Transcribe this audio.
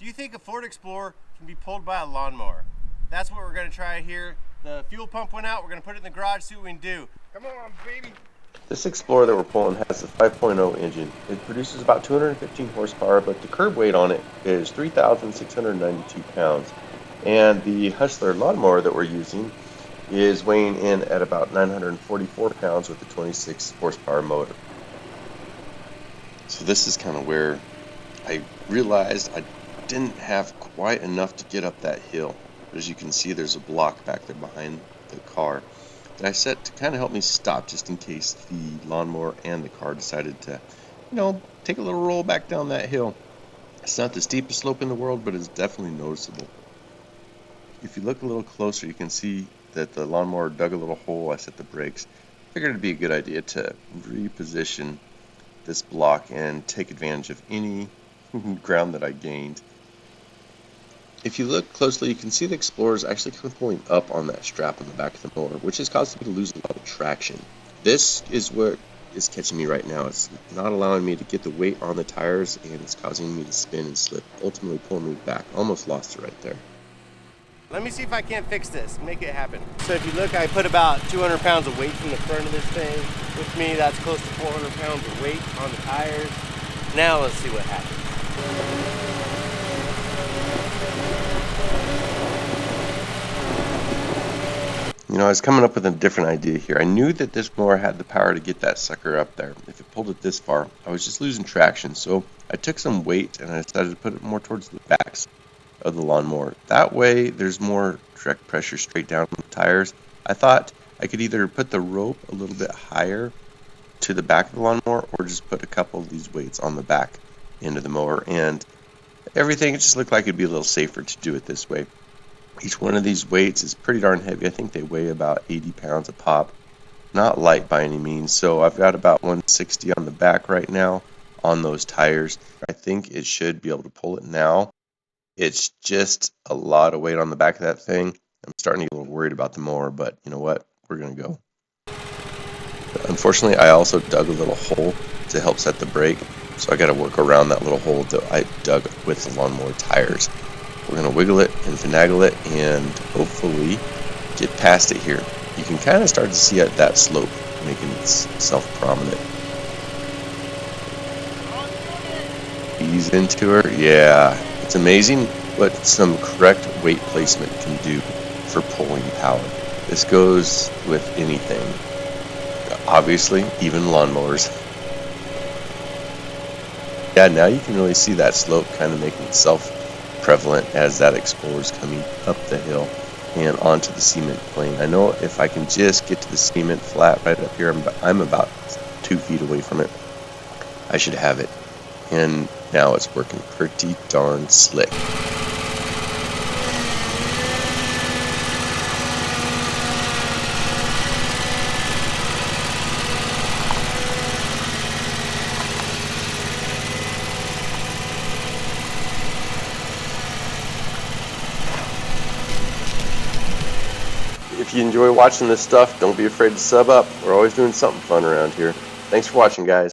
Do you think a Ford Explorer can be pulled by a lawnmower? That's what we're going to try here. The fuel pump went out. We're going to put it in the garage, see what we can do. Come on, baby. This Explorer that we're pulling has a 5.0 engine. It produces about 215 horsepower, but the curb weight on it is 3,692 pounds. And the Hustler lawnmower that we're using is weighing in at about 944 pounds with a 26 horsepower motor. So this is kind of where I realized I didn't have quite enough to get up that hill. As you can see, there's a block back there behind the car that I set to kind of help me stop just in case the lawnmower and the car decided to, take a little roll back down that hill. It's not the steepest slope in the world, but it's definitely noticeable. If you look a little closer, you can see that the lawnmower dug a little hole. I set the brakes. Figured it'd be a good idea to reposition this block and take advantage of any ground that I gained. If you look closely, you can see the Explorer is actually kind of pulling up on that strap on the back of the mower, which is causing me to lose a lot of traction. This is what is catching me right now. It's not allowing me to get the weight on the tires, and it's causing me to spin and slip, ultimately pulling me back. Almost lost it right there. Let me see if I can't fix this, make it happen. So if you look, I put about 200 pounds of weight from the front of this thing. With me, that's close to 400 pounds of weight on the tires. Now let's see what happens. I was coming up with a different idea here. I knew that this mower had the power to get that sucker up there. If it pulled it this far, I was just losing traction. So I took some weight and I decided to put it more towards the backs of the lawnmower. That way there's more direct pressure straight down on the tires. I thought I could either put the rope a little bit higher to the back of the lawnmower or just put a couple of these weights on the back end of the mower, and everything, it just looked like it'd be a little safer to do it this way. Each one of these weights is pretty darn heavy. I think they weigh about 80 pounds a pop. Not light by any means. So I've got about 160 on the back right now on those tires. I think it should be able to pull it now. It's just a lot of weight on the back of that thing. I'm starting to get a little worried about the mower, but you know what? We're going to go. But unfortunately, I also dug a little hole to help set the brake. So I got to work around that little hole that I dug with the lawnmower tires. We're going to wiggle it and finagle it and hopefully get past it here. You can kind of start to see that slope making itself prominent. Ease into her. Yeah, it's amazing what some correct weight placement can do for pulling power. This goes with anything. Obviously, even lawnmowers. Yeah, now you can really see that slope kind of making itself prevalent as that Explorer is coming up the hill and onto the cement plane. I know if I can just get to the cement flat right up here, I'm about 2 feet away from it, I should have it. And now it's working pretty darn slick. If you enjoy watching this stuff, don't be afraid to sub up. We're always doing something fun around here. Thanks for watching, guys.